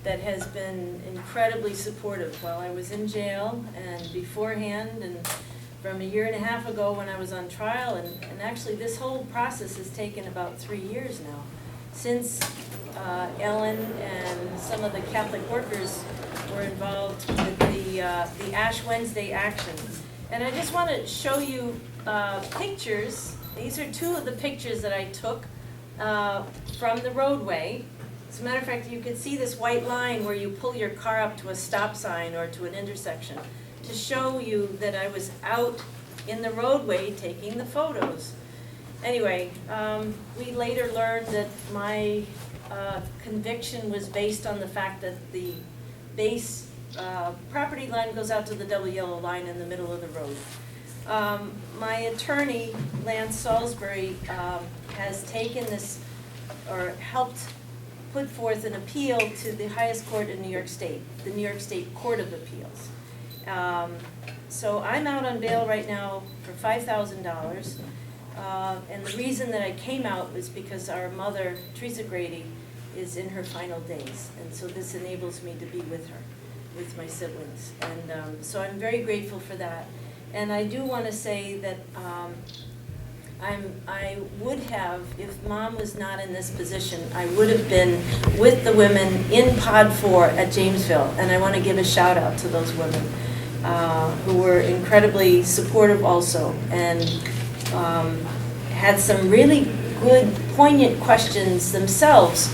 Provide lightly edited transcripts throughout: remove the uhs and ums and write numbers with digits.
that has been incredibly supportive while I was in jail and beforehand, and from a year and a half ago when I was on trial, and actually this whole process has taken about 3 years now, since Ellen and some of the Catholic workers were involved with the Ash Wednesday action. And I just want to show you pictures. These are two of the pictures that I took from the roadway. As a matter of fact, you can see this white line where you pull your car up to a stop sign or to an intersection to show you that I was out in the roadway taking the photos. Anyway, we later learned that my conviction was based on the fact that the base property line goes out to the double yellow line in the middle of the road. My attorney, Lance Salisbury, has taken this, or helped put forth an appeal to the highest court in New York State, the New York State Court of Appeals. So I'm out on bail right now for $5,000. And the reason that I came out was because our mother, Teresa Grady, is in her final days. And so this enables me to be with her, with my siblings. And so I'm very grateful for that. And I do want to say that I would have, if Mom was not in this position, I would have been with the women in Pod 4 at Jamesville. And I want to give a shout out to those women who were incredibly supportive also, and had some really good, poignant questions themselves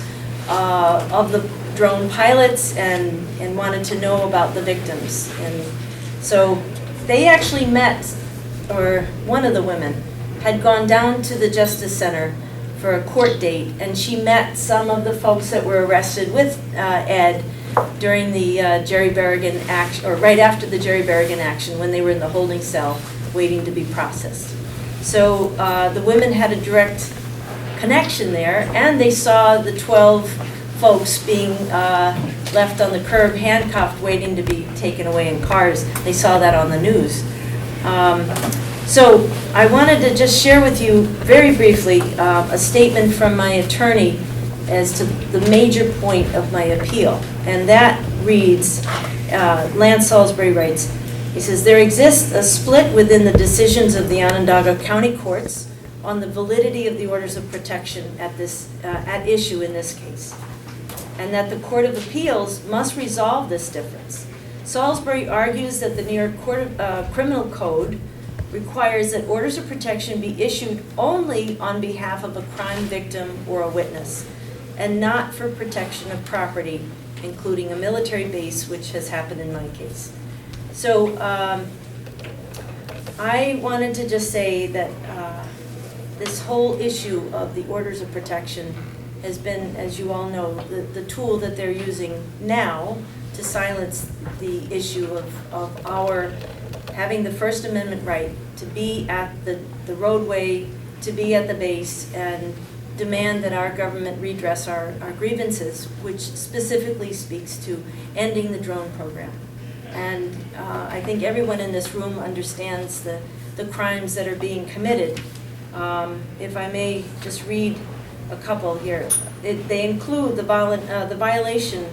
of the drone pilots, and wanted to know about the victims. And so they actually met, or one of the women had gone down to the Justice Center for a court date, and she met some of the folks that were arrested with Ed during the Jerry Berrigan action, or right after the Jerry Berrigan action, when they were in the holding cell waiting to be processed. So the women had a direct connection there, and they saw the 12 folks being left on the curb, handcuffed, waiting to be taken away in cars. They saw that on the news. So I wanted to just share with you very briefly a statement from my attorney as to the major point of my appeal. And that reads, Lance Salisbury writes, he says, there exists a split within the decisions of the Onondaga County courts on the validity of the orders of protection at issue in this case, and that the Court of Appeals must resolve this difference. Salisbury argues that the New York Criminal Code requires that orders of protection be issued only on behalf of a crime victim or a witness, and not for protection of property, including a military base, which has happened in my case. So I wanted to just say that this whole issue of the orders of protection has been, as you all know, the tool that they're using now to silence the issue of our having the First Amendment right to be at the roadway, to be at the base, and demand that our government redress our grievances, which specifically speaks to ending the drone program. And I think everyone in this room understands the crimes that are being committed. If I may just read a couple here. They include the violation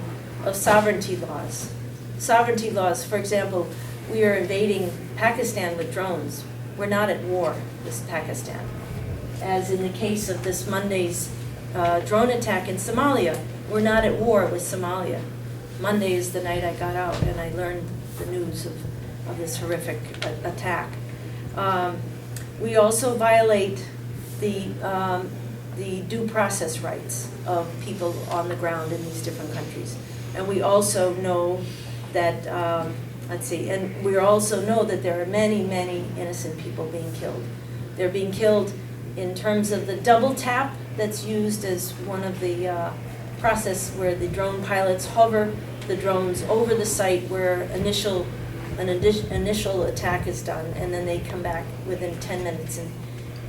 of sovereignty laws. Sovereignty laws, for example, we are invading Pakistan with drones. We're not at war with Pakistan. As in the case of this Monday's drone attack in Somalia, we're not at war with Somalia. Monday is the night I got out and I learned the news of this horrific attack. We also violate the due process rights of people on the ground in these different countries. And we also know that, and we also know that there are many, many innocent people being killed. They're being killed in terms of the double tap that's used as one of the process where the drone pilots hover the drones over the site where an initial attack is done, and then they come back within 10 minutes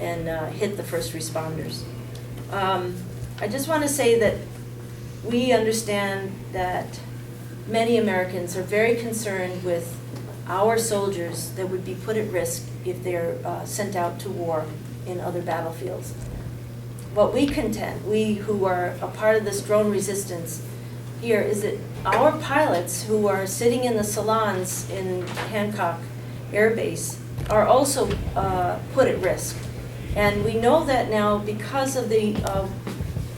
and hit the first responders. I just want to say that we understand that many Americans are very concerned with our soldiers that would be put at risk if they're sent out to war in other battlefields. What we contend, we who are a part of this drone resistance, here is that our pilots who are sitting in the salons in Hancock Air Base are also put at risk. And we know that now because of the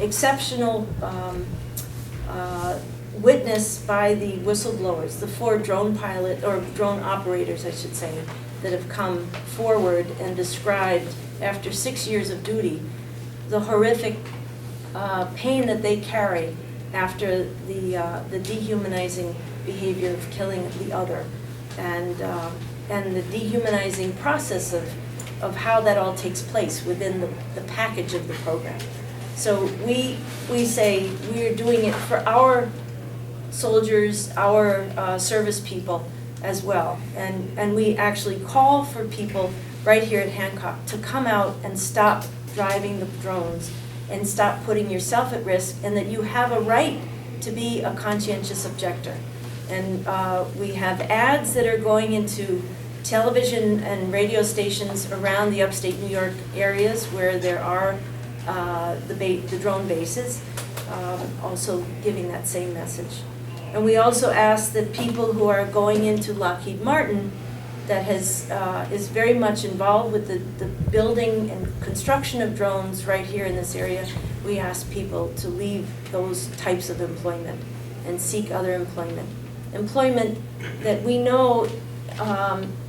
exceptional witness by the whistleblowers, the 4 drone drone operators, I should say, that have come forward and described, after 6 years of duty, the horrific pain that they carry after the dehumanizing behavior of killing the other, and the dehumanizing process of how that all takes place within the package of the program. So we say we are doing it for our soldiers, our service people as well. And we actually call for people right here at Hancock to come out and stop driving the drones and stop putting yourself at risk, and that you have a right to be a conscientious objector. And we have ads that are going into television and radio stations around the upstate New York areas where there are the drone bases, also giving that same message. And we also ask that people who are going into Lockheed Martin, that is very much involved with the building and construction of drones right here in this area, we ask people to leave those types of employment and seek other employment. Employment that we know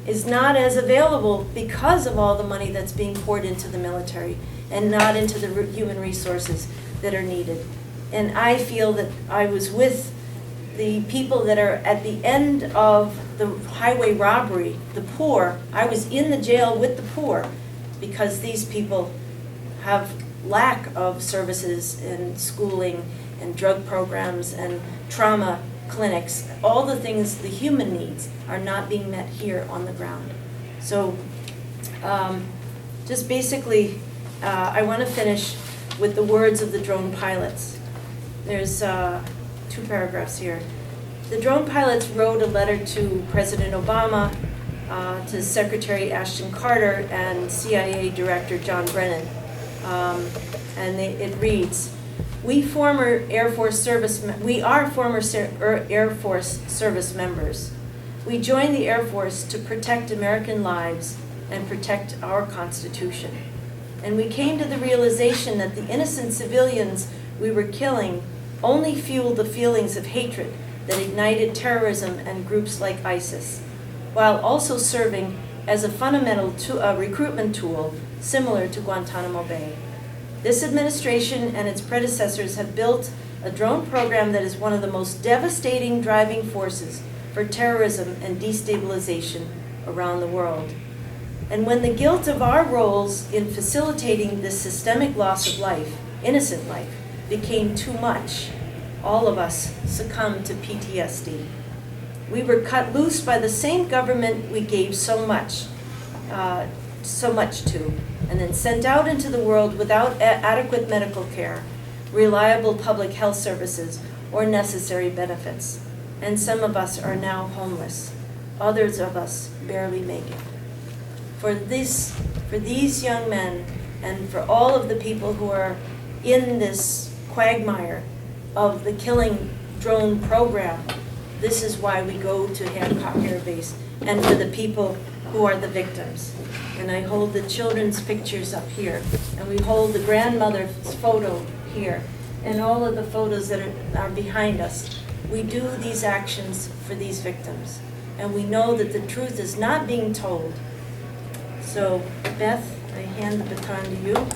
is not as available because of all the money that's being poured into the military and not into the human resources that are needed. And I feel that I was with the people that are at the end of the highway robbery, the poor. I was in the jail with the poor because these people have lack of services and schooling and drug programs and trauma clinics. All the things, the human needs, are not being met here on the ground. So just basically, I want to finish with the words of the drone pilots. There's 2 paragraphs here. The drone pilots wrote a letter to President Obama, to Secretary Ashton Carter, and CIA Director John Brennan. It reads, we are former Air Force service members. We joined the Air Force to protect American lives and protect our Constitution. And we came to the realization that the innocent civilians we were killing only fueled the feelings of hatred that ignited terrorism and groups like ISIS, while also serving as a fundamental recruitment tool similar to Guantanamo Bay. This administration and its predecessors have built a drone program that is one of the most devastating driving forces for terrorism and destabilization around the world. And when the guilt of our roles in facilitating this systemic loss of life, innocent life, became too much, all of us succumbed to PTSD. We were cut loose by the same government we gave so much to, and then sent out into the world without adequate medical care, reliable public health services, or necessary benefits. And some of us are now homeless. Others of us barely make it. For these young men, and for all of the people who are in this quagmire of the killing drone program, this is why we go to Hancock Air Base, and for the people who are the victims. And I hold the children's pictures up here, and we hold the grandmother's photo here, and all of the photos that are behind us. We do these actions for these victims, and we know that the truth is not being told. So, Beth, I hand the baton to you.